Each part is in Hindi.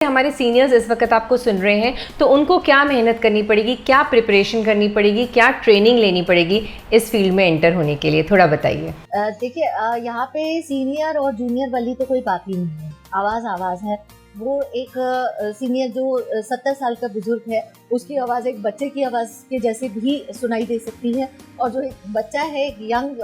हमारे सीनियर्स इस वक्त आपको सुन रहे हैं, तो उनको क्या मेहनत करनी पड़ेगी, क्या प्रिपरेशन करनी पड़ेगी, क्या ट्रेनिंग लेनी पड़ेगी इस फील्ड में एंटर होने के लिए, थोड़ा बताइए। देखिए, यहाँ पे सीनियर और जूनियर वाली तो कोई बात ही नहीं है। आवाज़ आवाज़ है। वो एक सीनियर जो 70 साल का बुजुर्ग है, उसकी आवाज़ एक बच्चे की आवाज़ के जैसे भी सुनाई दे सकती है, और जो एक बच्चा है, एक यंग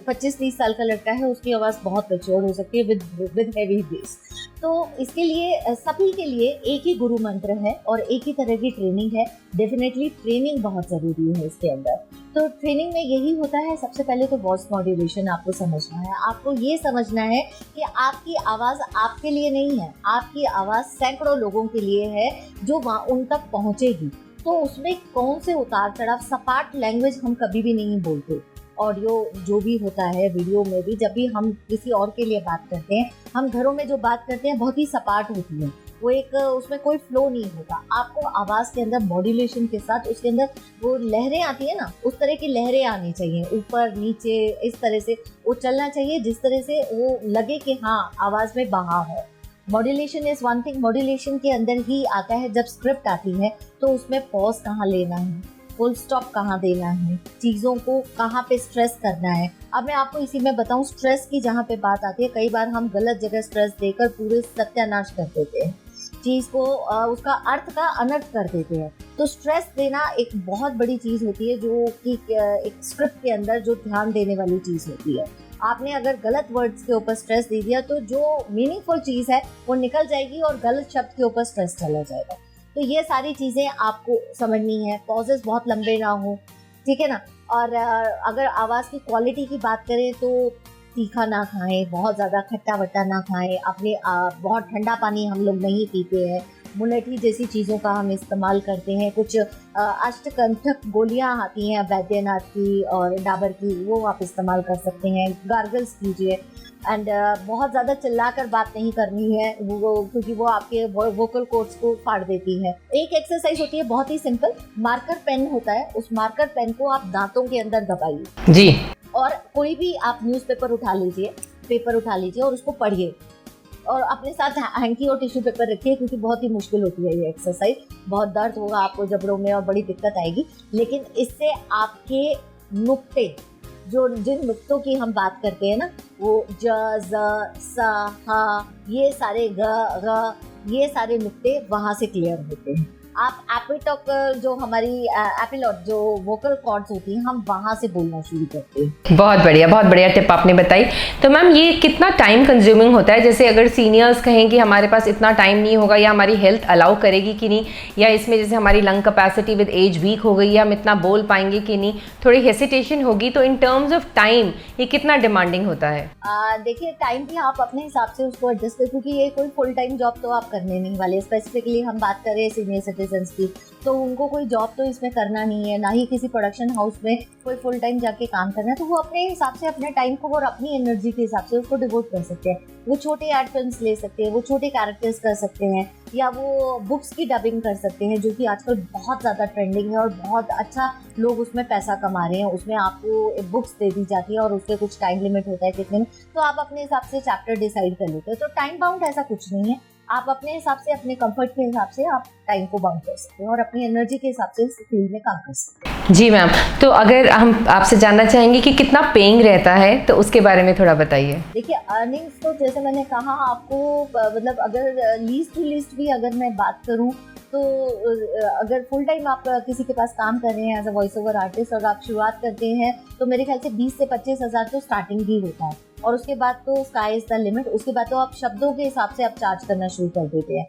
25-30 साल का लड़का है, उसकी आवाज़ बहुत मैच्योर हो सकती है विद हेवी बेस। तो इसके लिए सभी के लिए एक ही गुरु मंत्र है और एक ही तरह की ट्रेनिंग है। डेफिनेटली ट्रेनिंग बहुत ज़रूरी है इसके अंदर। तो ट्रेनिंग में यही होता है, सबसे पहले तो वॉइस मॉड्यूलेशन आपको समझना है। आपको ये समझना है कि आपकी आवाज़ आपके लिए नहीं है, आपकी आवाज़ सैकड़ों लोगों के लिए है जो वहाँ उन तक पहुँचेगी। तो उसमें कौन से उतार चढ़ाव, सपाट लैंग्वेज हम कभी भी नहीं बोलते। ऑडियो जो भी होता है, वीडियो में भी, जब भी हम किसी और के लिए बात करते हैं, हम घरों में जो बात करते हैं बहुत ही सपाट होती है। वो एक उसमें कोई फ्लो नहीं होता। आपको आवाज़ के अंदर मॉड्यूलेशन के साथ उसके अंदर वो लहरें आती है ना, उस तरह की लहरें आनी चाहिए, ऊपर नीचे इस तरह से वो चलना चाहिए, जिस तरह से वो लगे कि हाँ आवाज़ में बहाव है। Modulation is one thing. Modulation के अंदर ही आता है जब स्क्रिप्ट आती है तो उसमें पॉज कहाँ लेना है, फुल स्टॉप कहाँ देना है, चीज़ों को कहाँ पे स्ट्रेस करना है। अब मैं आपको इसी में बताऊँ, स्ट्रेस की जहाँ पे बात आती है, कई बार हम गलत जगह स्ट्रेस देकर पूरे सत्यानाश कर देते हैं, चीज़ को उसका अर्थ का अनर्थ कर देते हैं। तो स्ट्रेस देना एक बहुत बड़ी चीज़ होती है, जो कि एक स्क्रिप्ट के अंदर जो ध्यान देने वाली चीज़ होती है। आपने अगर गलत वर्ड्स के ऊपर स्ट्रेस दे दिया तो जो मीनिंगफुल चीज़ है वो निकल जाएगी और गलत शब्द के ऊपर स्ट्रेस चला जाएगा। तो ये सारी चीज़ें आपको समझनी है। पॉजेस बहुत लंबे ना हो, ठीक है ना। और अगर आवाज़ की क्वालिटी की बात करें तो तीखा ना खाएं, बहुत ज़्यादा खट्टा वट्टा ना खाएं, अपने बहुत ठंडा पानी हम लोग नहीं पीते हैं, मुलेठी जैसी चीज़ों का हम इस्तेमाल करते हैं। कुछ अष्टकंठक गोलियां आती हैं वैद्यनाथ की और डाबर की, वो आप इस्तेमाल कर सकते हैं। गार्गल्स कीजिए। एंड बहुत ज़्यादा चिल्लाकर बात नहीं करनी है, वो क्योंकि वो आपके वोकल कोर्ड्स को फाड़ देती है। एक एक्सरसाइज होती है बहुत ही सिंपल, मार्कर पेन होता है, उस मार्कर पेन को आप दांतों के अंदर दबाइए जी। और कोई भी आप न्यूज़पेपर उठा लीजिए, पेपर उठा लीजिए और उसको पढ़िए, और अपने साथ हैंकी और टिश्यू पेपर रखिए, क्योंकि बहुत ही मुश्किल होती है ये एक्सरसाइज। बहुत दर्द होगा आपको जबड़ों में और बड़ी दिक्कत आएगी, लेकिन इससे आपके नुक्ते, जो जिन नुक्तों की हम बात करते हैं ना, वो ज, ज, स, ह, ये सारे ग, ये सारे नुक्ते वहाँ से क्लियर होते हैं। आप एपिटॉक, जो हमारी एपिलॉट जो वोकल कॉर्ड्स होती हैं, हम वहाँ से बोलना शुरू करते हैं। बहुत बढ़िया टिप आपने बताई। तो मैम, ये कितना टाइम कंज्यूमिंग होता है? जैसे अगर सीनियर्स कहें कि हमारे पास इतना टाइम नहीं होगा, या हमारी हेल्थ अलाउ करेगी कि नहीं, या इसमें जैसे हमारी lung capacity with age weak हो गई है, हम इतना बोल पाएंगे कि नहीं, थोड़ी हेसिटेशन होगी, तो इन टर्म्स ऑफ टाइम ये कितना डिमांडिंग होता है? देखिए, टाइम भी आप अपने हिसाब से उसको एडजस्ट करें, क्योंकि ये कोई फुल टाइम जॉब तो आप करने नहीं वाले। स्पेसिफिकली हम बात करें सीनियर सिटीजन्स की, तो उनको कोई जॉब तो इसमें करना नहीं है, ना ही किसी प्रोडक्शन हाउस में कोई फुल टाइम जाके काम करना है। तो वो अपने हिसाब से, अपने टाइम को और अपनी एनर्जी के हिसाब से उसको डिवोट कर सकते हैं। वो छोटे एड फिल्म्स ले सकते हैं, वो छोटे कैरेक्टर्स कर सकते हैं, या वो बुक्स की डबिंग कर सकते हैं, जो कि आजकल बहुत ज़्यादा ट्रेंडिंग है और बहुत अच्छा लोग उसमें पैसा कमा रहे हैं। उसमें आपको बुक्स दे दी जाती है और उसके कुछ टाइम लिमिट होता है कितने, तो आप अपने हिसाब से चैप्टर डिसाइड कर लेते हैं। तो टाइम बाउंड ऐसा कुछ नहीं है, आप अपने हिसाब से, अपने कंफर्ट के हिसाब से आप टाइम को बाउंड कर सकते हैं और अपनी एनर्जी के हिसाब से इस फील्ड में काम कर सकते हैं। जी मैम, तो अगर हम आपसे जानना चाहेंगे कि कितना पेइंग रहता है, तो उसके बारे में थोड़ा बताइए। देखिए, अर्निंग्स तो जैसे मैंने कहा आपको, मतलब अगर लीस्ट टू लीस्ट भी अगर मैं बात करूं, तो अगर फुल टाइम आप किसी के पास काम कर रहे हैं as a voice over artist और आप शुरुआत करते हैं, तो मेरे ख्याल से 20 से 25 हज़ार तो स्टार्टिंग ही होता है, और उसके बाद तो स्काई इज द लिमिट। उसके बाद तो आप शब्दों के हिसाब से आप चार्ज करना शुरू कर देते हैं।